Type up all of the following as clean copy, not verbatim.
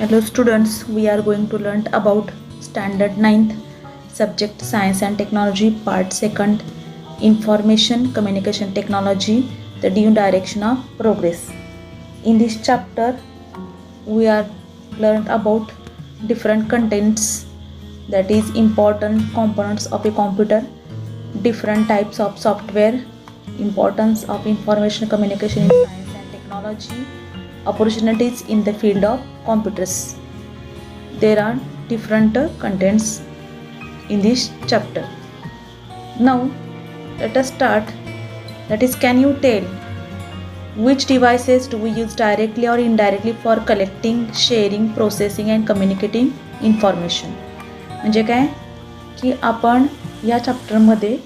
Hello students, we are going to learn about standard 9th subject Science and Technology part 2nd Information Communication Technology, the new direction of progress. In this chapter we are learned about different contents, that is important components of a computer, different types of software, importance of information communication in science and technology, opportunities in the field of computers. There are different contents in this chapter. Now let us start. That is, can you tell which devices do we use directly or indirectly for collecting, sharing, processing and communicating information? म्हणजे काय की आपण या चॅप्टरमध्ये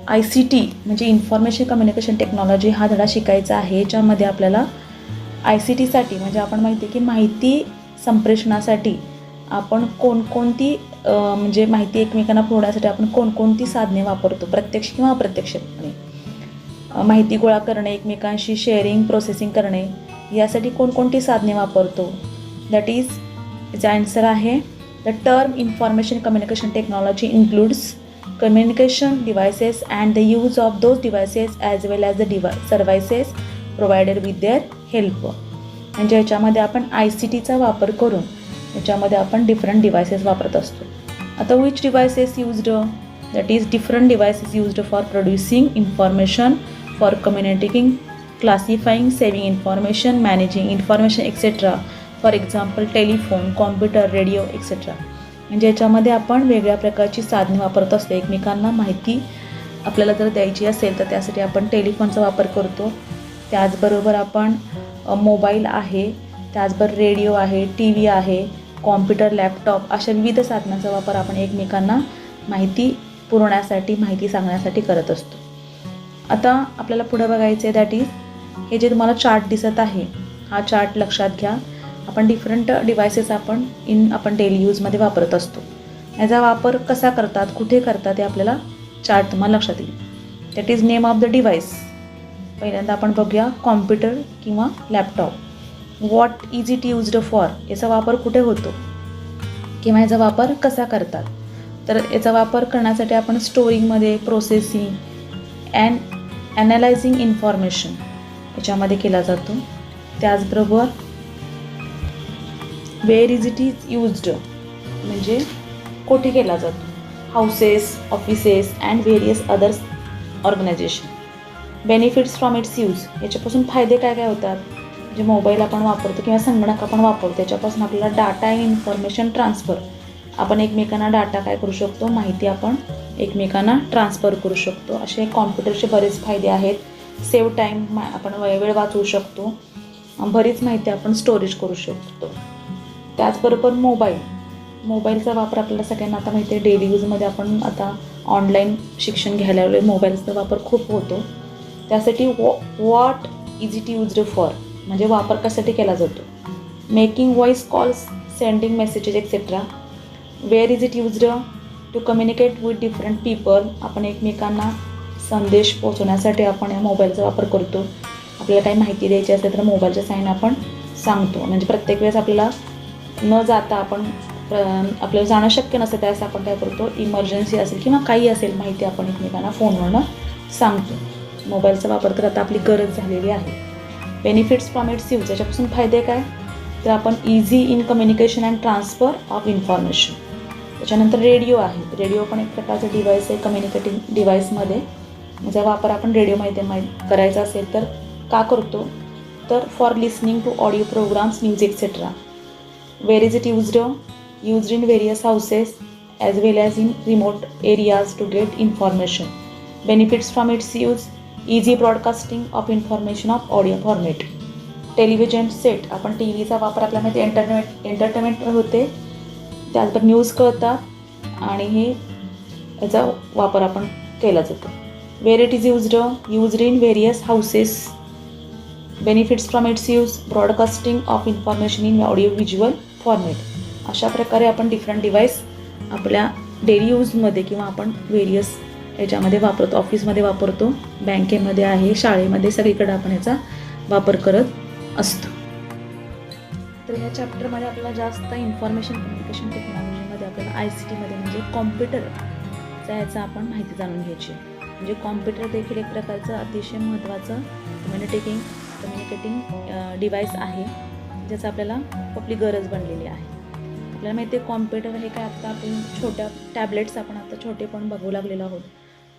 ICT म्हणजे information communication technology हा धडा शिकायचा आहे, ज्यामध्ये आपल्याला ICTसाठी म्हणजे आपण माहिती आहे की माहिती संप्रेषणासाठी आपण कोणकोणती म्हणजे माहिती एकमेकांना पुरवण्यासाठी आपण कोणकोणती साधने वापरतो, प्रत्यक्ष किंवा अप्रत्यक्षपणे माहिती गोळा करणे, एकमेकांशी शेअरिंग प्रोसेसिंग करणे, यासाठी कोणकोणती साधने वापरतो. दॅट इज याचा आन्सर आहे the term information communication technology includes communication devices and the use of those devices as well as the services provided with their help. म्हणजे याच्यामध्ये आपण ICTचा वापर करून याच्यामध्ये आपण डिफरंट डिव्हायसेस वापरत असतो. आता which devices used, that is different devices used for producing information, for communicating, classifying, saving information, managing information etcetera. For example telephone, computer, radio etcetera. म्हणजे याच्यामध्ये आपण वेगळ्या प्रकारची साधने वापरत असतो. एकमेकांना माहिती आपल्याला जर द्यायची असेल तर त्यासाठी आपण टेलिफोनचा वापर करतो. त्याचबरोबर आपण मोबाईल आहे, त्याचबरोबर रेडिओ आहे, TV आहे, कॉम्प्युटर, लॅपटॉप अशा विविध साधनांचा वापर आपण एकमेकांना माहिती पुरवण्यासाठी, माहिती सांगण्यासाठी करत असतो. आता आपल्याला पुढे बघायचं आहे, दॅट इज हे जे तुम्हाला चार्ट दिसत आहे, हा चार्ट लक्षात घ्या. आपण डिफरंट डिव्हायसेस आपण डेली यूजमध्ये वापरत असतो. याचा वापर कसा करतात, कुठे करतात हे आपल्याला चार्ट तुम्हाला लक्षात येईल. That is name of the device. पहिल्यांदा आपण बघूया कॉम्प्युटर किंवा laptop. What is it used for, याचा वापर कुठे होतो किंवा याचा वापर कसा करतात. तर याचा वापर करण्यासाठी आपण स्टोरिंगमध्ये, प्रोसेसिंग अँड ॲनालायझिंग इन्फॉर्मेशन याच्यामध्ये केला जातो. त्याचबरोबर where is it is used म्हणजे कुठे केला जातो. Houses, offices and various others organisation. Benefits from its use, याच्यापासून फायदे काय काय होतात. म्हणजे मोबाईल आपण वापरतो किंवा संगणक आपण वापरतो, त्याच्यापासून आपल्याला डाटा अँड इन्फॉर्मेशन ट्रान्सफर, आपण एकमेकांना डाटा काय करू शकतो, माहिती आपण एकमेकांना ट्रान्सफर करू शकतो. असे कॉम्प्युटरचे बरेच फायदे आहेत. सेव्ह टाईम, आपण वेळ वाचवू शकतो, बरीच माहिती आपण स्टोरेज करू शकतो. त्याचबरोबर मोबाईलचा वापर आपल्याला सगळ्यांना आता माहिती आहे. डेली यूजमध्ये आपण आता ऑनलाईन शिक्षण घ्यायला लागलो, मोबाईलचा वापर खूप होतो. त्यासाठी what is it used for म्हणजे वापर कशासाठी केला जातो. Making voice calls, sending messages etcetera. Where is it used to communicate with different people, आपण एकमेकांना संदेश पोहोचवण्यासाठी आपण या मोबाईलचा वापर करतो. आपल्याला काही माहिती द्यायची असेल तर मोबाईलच्या साहाय्याने आपण सांगतो. म्हणजे प्रत्येक वेळेस आपल्याला न जाता आपल्याला जाणं शक्य नसतं, त्यावेळेस आपण काय करतो, इमर्जन्सी असेल किंवा काही असेल माहिती आपण एकमेकांना फोनवरनं सांगतो. मोबाईलचा वापर तर आता आपली गरज झालेली आहे. बेनिफिट्स फ्रॉम इट्स यूज, याच्यापासून फायदे काय, तर आपण easy in communication and transfer of information. त्याच्यानंतर रेडिओ आहे. रेडिओ पण एक प्रकारचं डिव्हाइस आहे कम्युनिकेटिंग डिव्हाइसमध्ये. याचा वापर आपण रेडिओमध्ये करायचा असेल तर का करतो, तर for listening to audio programmes, news etcetera. Where is it used? Used in various houses as well as in remote areas to get information. Benefits from its use: easy broadcasting of information of audio format. Television set, आपण TVचा वापर आपल्यामध्ये entertainment होते, त्याचबरोबर news कळतात आणि हे याचा वापर आपण केला जातो. Where it is used in various houses. Benefits from its use: broadcasting of information in audio visual format. अशा प्रकारे आपण डिफरंट डिव्हाइस आपल्या डेली यूजमध्ये किंवा आपण व्हेरियस याच्यामध्ये वापरतो. ऑफिसमध्ये वापरतो, बँकेमध्ये आहे, शाळेमध्ये, सगळीकडे आपण याचा वापर करत असतो. तर ह्या चॅप्टरमध्ये आपल्याला जास्त इन्फॉर्मेशन कम्युनिकेशन टेक्नॉलॉजीमध्ये आपल्याला ICTमध्ये म्हणजे कॉम्प्युटरचा याचा आपण माहिती जाणून घ्यायची. म्हणजे कॉम्प्युटर देखील एक प्रकारचं अतिशय महत्त्वाचं कम्युनिकेटिंग डिव्हाइस आहे, ज्याचा आपल्याला खूप आपली गरज बनलेली आहे. आपल्याला माहिती आहे कॉम्प्युटर हे काय आता आपण छोट्या टॅबलेट्स आपण आता छोटे पण बघू लागलेलो आहोत.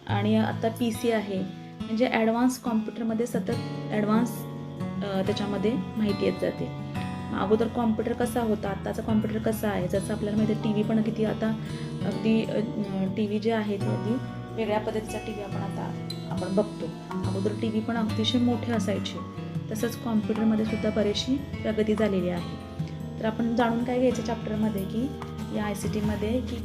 आणि आता PC आहे, म्हणजे ॲडव्हान्स कॉम्प्युटरमध्ये सतत ॲडव्हान्स त्याच्यामध्ये माहिती येत जाते. अगोदर कॉम्प्युटर कसा होता, आत्ताचा कॉम्प्युटर कसा आहे, जसं आपल्याला माहिती आहे TV पण किती आता अगदी TV जे आहे ते अगदी वेगळ्या पद्धतीचा TV आपण बघतो. अगोदर TV पण अतिशय मोठे असायचे. तसंच कॉम्प्युटरमध्ये सुद्धा बरीचशी प्रगती झालेली आहे. तर आपण जाणून काय घ्यायचं चॅप्टरमध्ये की या ICTमध्ये की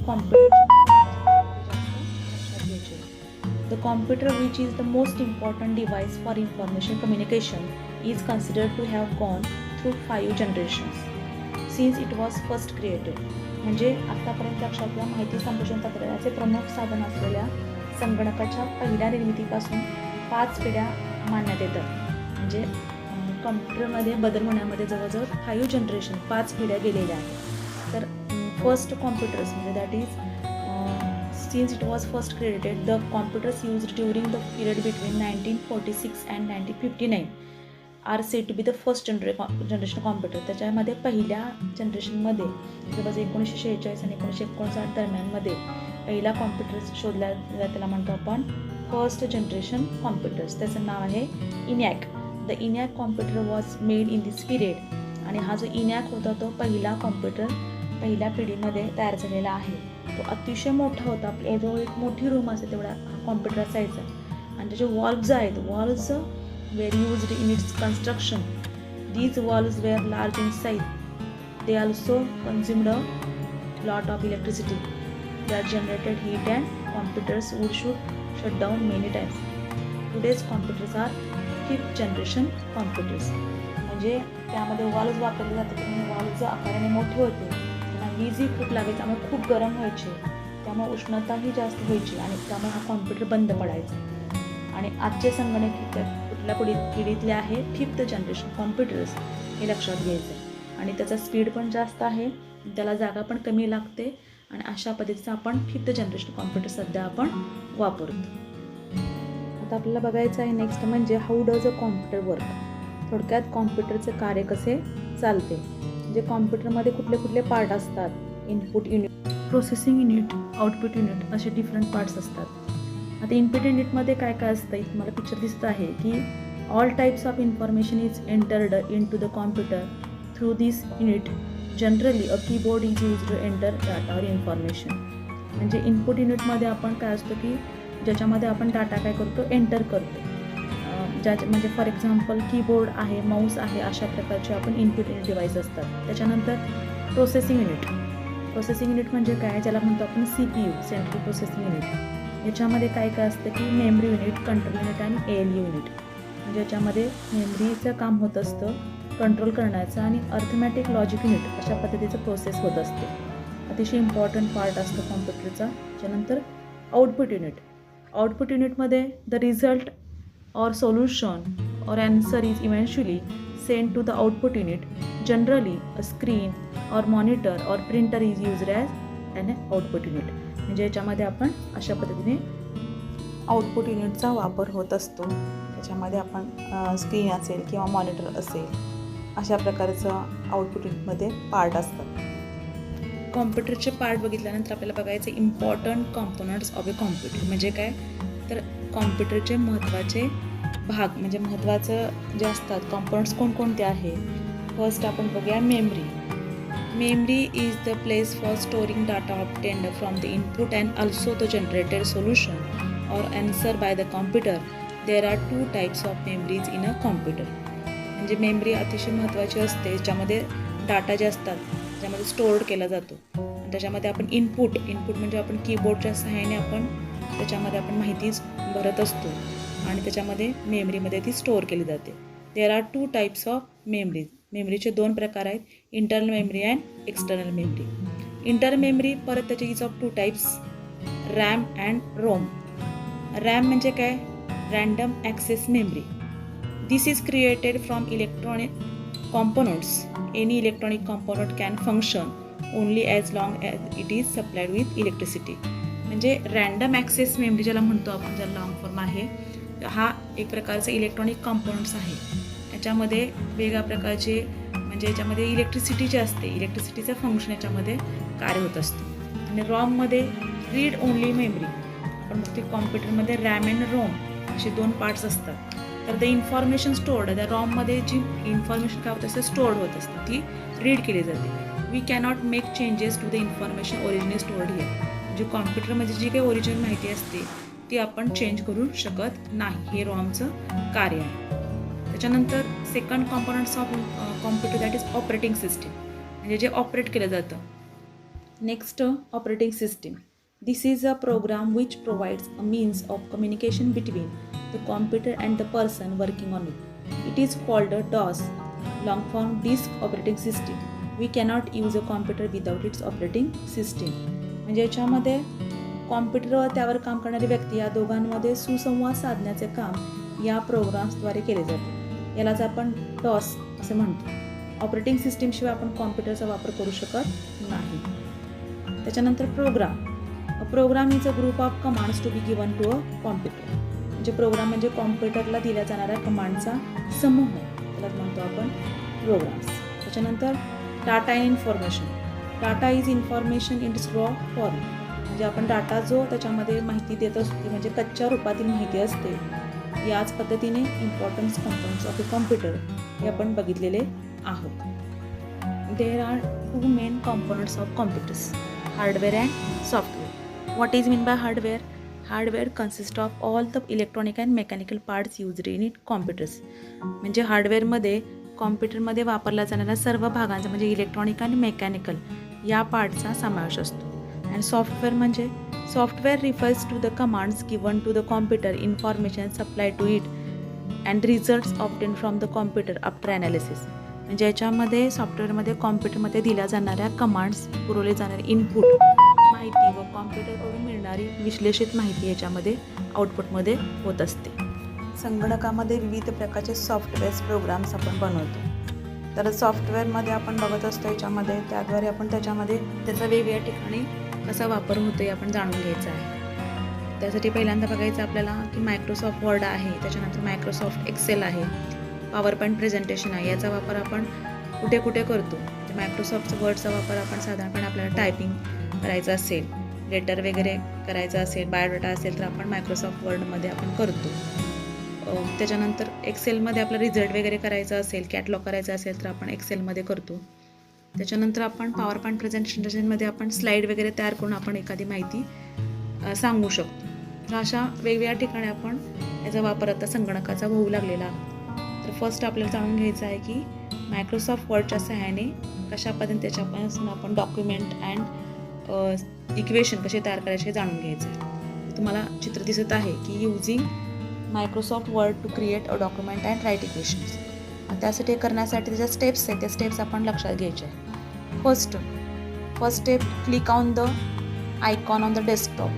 The computer, which is the most important device for information communication, is considered to have gone through 5 generations since it was first created. म्हणजे आतापर्यंत लक्षात घ्या, माहिती संप्रेषण तंत्रज्ञानाचे प्रमुख साधन असलेल्या संगणकाच्या पहिल्या निर्मितीपासून 5 पिढ्या मानण्यात येतात. म्हणजे कॉम्प्युटरमध्ये बदल होण्यामध्ये जवळजवळ 5 जनरेशन 5 पिढ्या गेलेल्या आहेत. तर फर्स्ट कॉम्प्युटर्स म्हणजे that is since it was first created, the computers used during the period between 1946 and 1959 are said to be the first generation computer. त्याच्यामध्ये पहिल्या जनरेशनमध्ये जवळजवळ 1946 आणि 1959 दरम्यानमध्ये पहिला कॉम्प्युटर्स शोधला, त्याला म्हणतो आपण फर्स्ट जनरेशन कॉम्प्युटर्स. त्याचं नाव आहे ENIAC. The ENIAC computer was made in this period. आणि हा जो ENIAC होता तो पहिला कॉम्प्युटर पहिल्या पिढीमध्ये तयार झालेला आहे. तो अतिशय मोठा होता. आपल्याजवळ एक मोठी रूम असते तेवढा कॉम्प्युटर असायचा. आणि त्याचे वॉल्व्ज आहेत, valves were used in its construction. These valves were large in size. They also consumed a lot of electricity that generated heat and computers would shut down many times. Today's computers are 5th generation computers. म्हणजे त्यामध्ये वॉल्व्ज वापरले जाते, त्यामुळे वॉल्व्ज आकाराने मोठे होते, वीजही खूप लागायची, त्यामुळे खूप गरम व्हायचे, त्यामुळे उष्णताही जास्त व्हायची आणि त्यामुळे हा कॉम्प्युटर बंद पडायचा. आणि आजचे संगणक कुठल्या पिढीतले आहे 5th जनरेशन कॉम्प्युटर्स, हे लक्षात घ्यायचं आहे. आणि त्याचा स्पीड पण जास्त आहे, त्याला जागा पण कमी लागते. आणि अशा पद्धतीचं आपण 5th जनरेशन कॉम्प्युटर सध्या आपण वापरतो. आता आपल्याला बघायचं आहे नेक्स्ट म्हणजे how does a computer work. थोडक्यात कॉम्प्युटरचं कार्य कसे चालते. म्हणजे कॉम्प्युटरमध्ये कुठले पार्ट असतात, input unit, processing unit, output unit, असे डिफरंट पार्ट्स असतात. आता इनपुट युनिटमध्ये काय काय असतं, इथं मला पिक्चर दिसतं आहे की all types of information is entered in to the computer through this unit. Generally a keyboard is use to enter data or information. म्हणजे इनपुट युनिटमध्ये आपण काय असतो की ज्याच्यामध्ये आपण डाटा काय करतो, एंटर करतो. म्हणजे फॉर एक्झाम्पल कीबोर्ड आहे, माऊस आहे, अशा प्रकारचे आपण इनपुट युनिट डिव्हाइस असतात. त्याच्यानंतर प्रोसेसिंग युनिट. प्रोसेसिंग युनिट म्हणजे काय, ज्याला म्हणतो आपण CPU, सेंट्रल प्रोसेसिंग युनिट. याच्यामध्ये काय काय असतं की मेमरी युनिट, कंट्रोल युनिट आणि ALU युनिट. म्हणजे याच्यामध्ये मेमरीचं काम होत असतं, कंट्रोल करण्याचं, आणि अर्थमॅटिक लॉजिक युनिट अशा पद्धतीचं प्रोसेस होत असते. अतिशय इम्पॉर्टंट पार्ट असतो कॉम्प्युटरचा. त्याच्यानंतर आउटपुट युनिट. आउटपुट युनिटमध्ये the result or solution or answer is eventually sent to the output unit. Generally a screen or monitor or printer is used as an output unit. म्हणजे याच्यामध्ये आपण अशा पद्धतीने output युनिटचा वापर होत असतो. त्याच्यामध्ये आपण स्क्रीन असेल किंवा मॉनिटर असेल अशा प्रकारचं आउटपुट युनिटमध्ये पार्ट असतात. कॉम्प्युटरचे पार्ट बघितल्यानंतर आपल्याला बघायचे important components of a computer. म्हणजे काय, तर कॉम्प्युटरचे महत्त्वाचे भाग म्हणजे महत्त्वाचं जे असतात कॉम्पोनंट्स कोणकोणते आहे. फर्स्ट आपण बघूया memory. Memory is the place for storing data obtained from the input and also the generated solution or answer by the computer. There are 2 types of memories in a computer. म्हणजे memory अतिशय महत्त्वाची असते, ज्यामध्ये data जे असतात ज्यामध्ये stored केला जातो. आणि त्याच्यामध्ये आपण इनपुट म्हणजे आपण कीबोर्डच्या सहाय्याने आपण त्याच्यामध्ये आपण माहिती भरत असतो आणि त्याच्यामध्ये मेमरीमध्ये ती स्टोअर केली जाते. There are 2 types of memories. मेमरीचे 2 प्रकार आहेत, internal memory and external memory. Internal memory परत त्याचे is of 2 types, RAM and ROM. RAM म्हणजे काय, random access memory. This is created from components. Any electronic component can function only as long as it is supplied with electricity. म्हणजे random access memory ज्याला म्हणतो आपण, ज्याला long form आहे, हा एक प्रकारचा इलेक्ट्रॉनिक कॉम्पोनंट्स आहे. याच्यामध्ये वेगळ्या प्रकारचे म्हणजे याच्यामध्ये इलेक्ट्रिसिटी जी असते, इलेक्ट्रिसिटीचं फंक्शन याच्यामध्ये कार्य होत असते. आणि रॉममध्ये रीड ओनली मेमरी, आपण बघते कॉम्प्युटरमध्ये रॅम अँड रोम असे 2 पार्ट्स असतात. तर द इन्फॉर्मेशन स्टोअर्ड, त्या रॉममध्ये जी इन्फॉर्मेशन काय होत असते, स्टोअर्ड होत असते, ती रीड केली जाते. We cannot make changes to the information originally stored here. म्हणजे कॉम्प्युटरमध्ये जी काही ओरिजिनल माहिती असते ती आपण चेंज करू शकत नाही, हे रॉमचं कार्य आहे. त्याच्यानंतर second components of computer that is operating system, म्हणजे जे ऑपरेट केलं जातं. Next, operating system. This is a program which provides a means of communication between the computer and the person working on it. It is called DOS, long form disk operating system. We cannot use a computer without its operating system. म्हणजे याच्यामध्ये computer व त्यावर काम करणारी व्यक्ती या दोघांमध्ये सुसंवाद साधण्याचे काम या प्रोग्राम्सद्वारे केले जाते. यालाच आपण DOS असे म्हणतो. ऑपरेटिंग सिस्टीमशिवाय आपण कॉम्प्युटरचा वापर करू शकत नाही. त्याच्यानंतर program is a group of commands to be given to a computer. म्हणजे प्रोग्राम म्हणजे कॉम्प्युटरला दिल्या जाणाऱ्या कमांडचा समूह, त्यालाच म्हणतो आपण प्रोग्राम्स. त्याच्यानंतर data and information. Data is information in its raw form. म्हणजे आपण डाटा जो त्याच्यामध्ये माहिती देत असतो म्हणजे कच्च्या रूपातील माहिती असते. याच पद्धतीने importance components of a computer हे आपण बघितलेले आहोत. देर are 2 main components of computers, hardware and software. What is mean by hardware? Hardware consists of all the electronic and mechanical parts used in computers. म्हणजे हार्डवेअरमध्ये कॉम्प्युटरमध्ये वापरल्या जाणाऱ्या सर्व भागांचा म्हणजे इलेक्ट्रॉनिक आणि मेकॅनिकल या पार्टचा समावेश असतो. अँड सॉफ्टवेअर म्हणजे software refers to the commands given to the computer, information supply to it and results obtain from the computer after analysis. म्हणजे याच्यामध्ये सॉफ्टवेअरमध्ये कॉम्प्युटरमध्ये दिल्या जाणाऱ्या कमांड्स, पुरवले जाणारे इनपुट माहिती व कॉम्प्युटरकडून मिळणारी विश्लेषित माहिती याच्यामध्ये आउटपुटमध्ये होत असते. संगणकामध्ये विविध प्रकारचे सॉफ्टवेअर्स प्रोग्राम्स आपण बनवतो. तर सॉफ्टवेअरमध्ये आपण बघत असतो याच्यामध्ये त्याद्वारे आपण त्याच्यामध्ये त्याचा वेगवेगळ्या ठिकाणी कसा वापर होतो हे आपण जाणून घ्यायचं आहे. त्यासाठी पहिल्यांदा बघायचं आपल्याला की मायक्रोसॉफ्ट वर्ड आहे, त्याच्यानंतर मायक्रोसॉफ्ट एक्सेल आहे, पॉवर पॉईंट प्रेझेंटेशन आहे. याचा वापर आपण कुठे कुठे करतो. मायक्रोसॉफ्ट वर्डचा वापर आपण साधारणपणे आपल्याला टायपिंग करायचं असेल, लेटर वगैरे करायचं असेल, बायोडाटा असेल तर आपण मायक्रोसॉफ्ट वर्डमध्ये आपण करतो. त्याच्यानंतर एक्सेलमध्ये आपला रिझल्ट वगैरे करायचा असेल, कॅटलॉग करायचा असेल तर आपण एक्सेलमध्ये करतो. त्याच्यानंतर आपण पॉवर पॉईंट प्रेझेंटेशनमध्ये आपण स्लाईड वगैरे तयार करून आपण एखादी माहिती सांगू शकतो. तर अशा वेगवेगळ्या ठिकाणी आपण याचा वापर आता संगणकाचा होऊ लागलेला. तर फर्स्ट आपल्याला जाणून घ्यायचं आहे की मायक्रोसॉफ्ट वर्डच्या सहाय्याने कशा पद्धतीने त्याच्यापासून आपण डॉक्युमेंट अँड इक्वेशन कसे तयार करायचे हे जाणून घ्यायचं आहे. तुम्हाला चित्र दिसत आहे की using Microsoft Word to create a document and write equations. त्यासाठी करण्यासाठी त्याच्या स्टेप्स आहेत, त्या स्टेप्स आपण लक्षात घ्यायच्या आहे. First step, click on the icon on the desktop.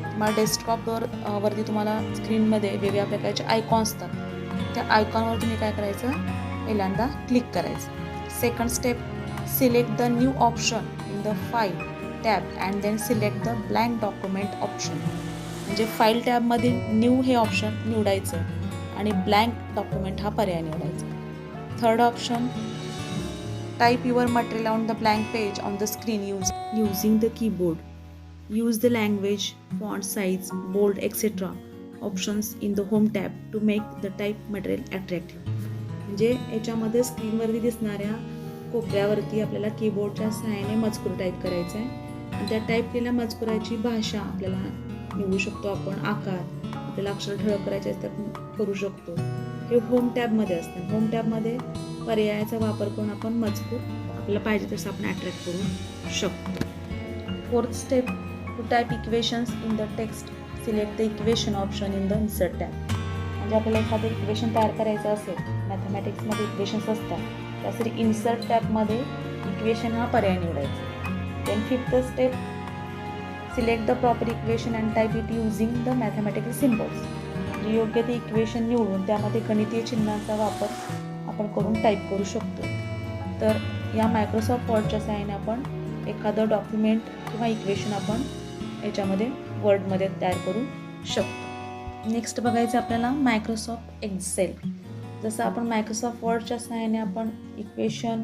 तुम्हाला डेस्कटॉपवर वरती तुम्हाला स्क्रीनमध्ये वेगवेगळ्या प्रकारचे आयकॉन असतात. त्या आयकॉनवर तुम्ही काय करायचं, पहिल्यांदा क्लिक करायचं. Second step, select the new option in the file tab and then select the blank document option. म्हणजे फाईल टॅबमधील न्यू हे ऑप्शन निवडायचं आणि ब्लँक डॉक्युमेंट हा पर्याय निवडायचा. Third option, type your material on the blank page on the screen using the keyboard. Use the language, font size, bold etcetera options in the home tab to make the type material attractive. म्हणजे याच्यामध्ये स्क्रीनवरती दिसणाऱ्या कोपऱ्यावरती आपल्याला कीबोर्डच्या सहाय्याने मजकूर type करायचा आहे आणि त्या टाईप केलेल्या मजकुराची भाषा आपल्याला निवडू शकतो आपण. आकार आपल्याला अक्षर ठळक करायचे असतात करू शकतो. हे होम टॅबमध्ये असतं. होम टॅबमध्ये पर्यायाचा वापर करून आपण मजकूर आपल्याला पाहिजे तसं आपण अट्रॅक्ट करू शकतो. Fourth step, to type equations in the text, select the equation option in the insert tab. म्हणजे आपल्याला एखादं इक्वेशन तयार करायचं असेल, मॅथमॅटिक्समध्ये इक्वेशन्स असतात, त्यासाठी इन्सर्ट टॅबमध्ये इक्वेशन हा पर्याय निवडायचा. Then fifth step, select the proper equation and type it using the mathematical symbols. म्हणजे योग्य ते इक्वेशन निवडून त्यामध्ये गणितीय चिन्हांचा वापर आपण करून टाईप करू शकतो. तर या मायक्रोसॉफ्ट वर्डच्या सहाय्याने आपण एखादं डॉक्युमेंट किंवा इक्वेशन आपण याच्यामध्ये वर्डमध्ये तयार करू शकतो. नेक्स्ट बघायचं आपल्याला मायक्रोसॉफ्ट एक्सेल. जसं आपण मायक्रोसॉफ्ट वर्डच्या सहाय्याने आपण इक्वेशन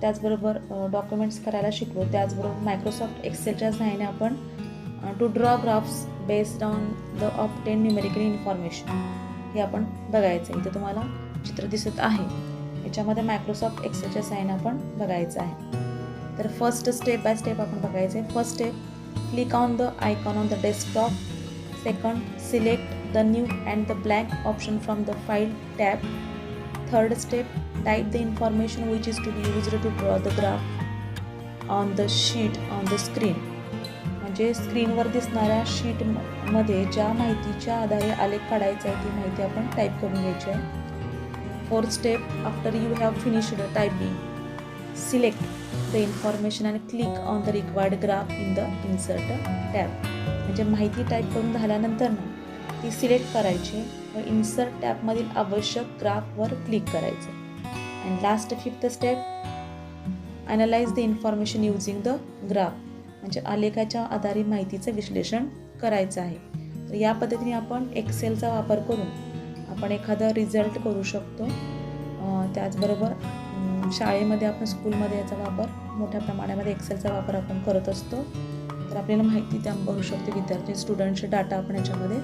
त्याचबरोबर डॉक्युमेंट्स करायला शिकलो, त्याचबरोबर मायक्रोसॉफ्ट एक्सेलच्या सहाय्याने आपण to draw graphs based on the obtain numerical information हे आपण बघायचं. इथे तुम्हाला चित्र दिसत आहे, याच्यामध्ये मायक्रोसॉफ्ट एक्सेलच्या सहाय्याने आपण बघायचं आहे. तर फर्स्ट स्टेप बाय स्टेप आपण बघायचं आहे. First step, click on the icon on the desktop. Second, select the new and the blank option from the file tab. Third step, type the information which is to be used to draw the graph on the sheet on the screen. म्हणजे स्क्रीनवर दिसणाऱ्या शीटमध्ये ज्या माहितीच्या आधारे आलेख काढायचा आहे ती माहिती आपण टाईप करून घ्यायची आहे. Fourth step, after you have finished typing, select the information and click on the required graph in the insert tab. म्हणजे माहिती टाईप करून झाल्यानंतर ना ती सिलेक्ट करायची व इन्सर्ट टॅबमधील आवश्यक ग्राफवर क्लिक करायचं. And last fifth step, analyse the information using the graph. म्हणजे आलेखाच्या आधारे माहितीचं विश्लेषण करायचं आहे. तर या पद्धतीने आपण एक्सेलचा वापर करून आपण एखादा रिझल्ट करू शकतो. त्याचबरोबर शाळेमध्ये आपण स्कूलमध्ये याचा वापर मोठ्या प्रमाणामध्ये एक्सेलचा वापर आपण करत असतो. तर आपल्याला माहिती त्या भरू शकते, विद्यार्थी स्टुडंटचे डाटा आपण याच्यामध्ये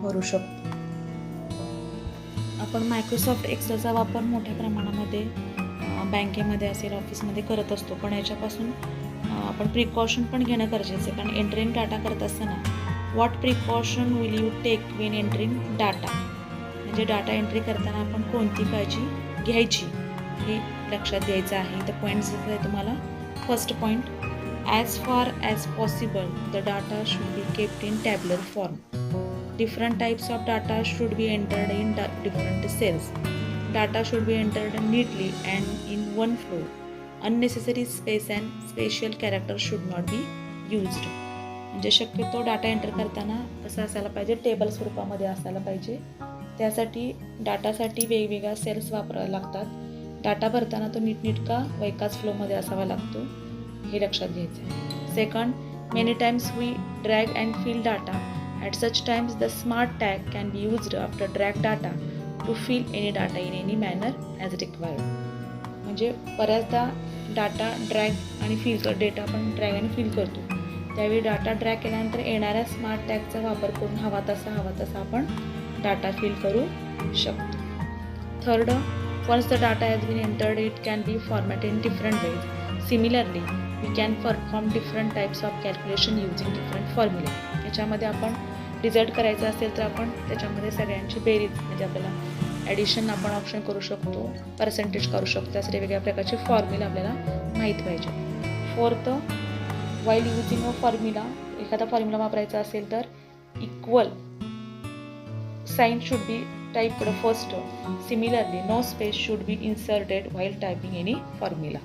भरू शकतो. आपण मायक्रोसॉफ्ट एक्सेलचा वापर मोठ्या प्रमाणामध्ये बँकेमध्ये असेल, ऑफिसमध्ये करत असतो. पण याच्यापासून आपण प्रिकॉशन पण घेणं गरजेचं आहे, कारण एंटरिंग डाटा करत असताना what precaution will you take when entering data. म्हणजे डाटा एंट्री करताना आपण कोणती काळजी घ्यायची हे लक्षात द्यायचं आहे. तर पॉईंट्स दिसत आहे तुम्हाला. First point, as far as possible the data should be kept in tabular form. Different types of data should be entered in different cells. Data should be entered neatly and in one flow. Unnecessary space and special character should not be used. म्हणजे शक्यतो data enter करताना कसं असायला पाहिजे, table स्वरूपामध्ये असायला पाहिजे. त्यासाठी डाटासाठी वेगवेगळ्या सेल्स वापराव्या लागतात. डाटा भरताना तो नीटनेटका व एकाच फ्लोमध्ये असावा लागतो, हे लक्षात घ्यायचं आहे. Second, many times we drag and fill data. At such times the smart tag can be used after drag data to fill any data in any manner as required. म्हणजे बऱ्याचदा डाटा ड्रॅग आणि fill data आपण drag आणि fill करतो, त्यावेळी data drag केल्यानंतर येणाऱ्या smart टॅगचा वापर करून हवा तसा आपण डाटा फिल करू शकतो. Third, once the data has been entered, it can be formatted in different ways. Similarly, we can perform different types of calculation using different formula. याच्यामध्ये आपण रिझल्ट करायचा असेल तर आपण त्याच्यामध्ये सगळ्यांची बेरीज, म्हणजे आपल्याला ॲडिशन आपण ऑप्शन करू शकतो, पर्सेंटेज करू शकतो. त्यासाठी वेगळ्या प्रकारचे फॉर्म्युला आपल्याला माहीत पाहिजे. Fourth, while using a formula, एखादा फॉर्म्युला वापरायचा असेल तर equal sign should be typed first. Similarly, no space should be inserted while typing any formula.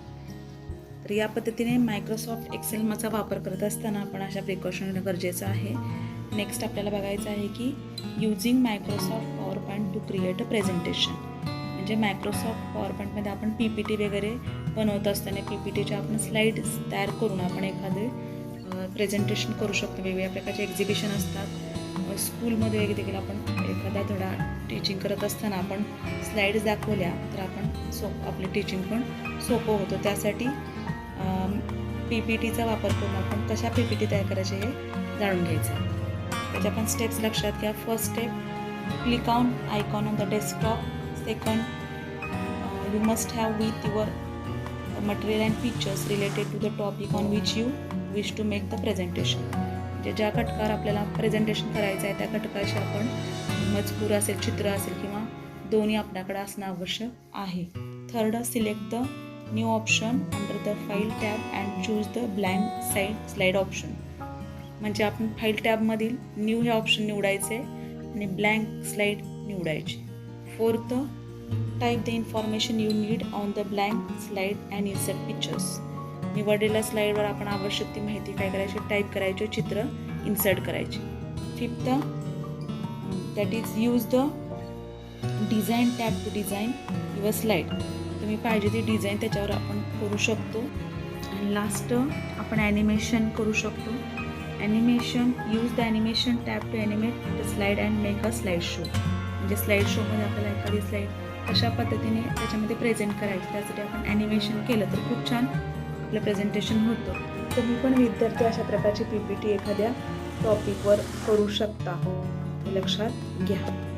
तर या पद्धतीने मायक्रोसॉफ्ट एक्सेलचा वापर करत असताना आपण अशा प्रिकॉशन घेणं गरजेचं आहे. नेक्स्ट आपल्याला बघायचं आहे की using Microsoft power point two create अ प्रेझेंटेशन. म्हणजे मायक्रोसॉफ्ट पॉवर पॉईंटमध्ये आपण PPT वगैरे बनवत असताना PPTच्या आपण स्लाईड्स तयार करून आपण एखादे प्रेझेंटेशन करू शकतो. वेगवेगळ्या प्रकारचे एक्झिबिशन असतात. स्कूलमध्ये देखील आपण एखादा धडा टीचिंग करत असताना आपण स्लाईड्स दाखवल्या तर आपण आपलं टीचिंग पण सोपं होतं. त्यासाठी PPTचा वापर करून आपण कशा PPT तयार करायचे हे जाणून घ्यायचं. त्याच्या पण स्टेप्स लक्षात घ्या. First step, click on icon on the desktop. Second, you must have with your material and pictures related to the topic on which you wish to make the presentation. म्हणजे ज्या घटकावर आपल्याला प्रेझेंटेशन करायचं आहे त्या घटकाशी आपण मजकूर असेल, चित्र असेल किंवा दोन्ही आपल्याकडे असणं आवश्यक आहे. Third, select the new option under the file tab and choose the blank slide option. म्हणजे आपण फाईल टॅबमधील न्यू हे ऑप्शन निवडायचे आणि ब्लँक स्लाईड निवडायची. Fourth, type the information you need on the blank slide and insert pictures. निवडलेल्या स्लाईडवर आपण आवश्यक ती माहिती काय करायची, टाईप करायची, चित्र इन्सर्ट करायची. Fifth, that is use the design tab to design your slide. तुम्ही पाहिजे ती डिझाईन त्याच्यावर आपण करू शकतो. आणि लास्ट आपण ॲनिमेशन करू शकतो. Animation, use the animation tab to animate the slide and make a slide show. म्हणजे स्लाईड शोमध्ये आपल्याला एखादी स्लाईड कशा पद्धतीने त्याच्यामध्ये प्रेझेंट करायची, त्यासाठी आपण ॲनिमेशन केलं तर खूप छान आपलं प्रेझेंटेशन होतं. तुम्ही पण विद्यार्थी अशा प्रकारची PPT एखाद्या टॉपिकवर करू शकता, हे लक्षात घ्या.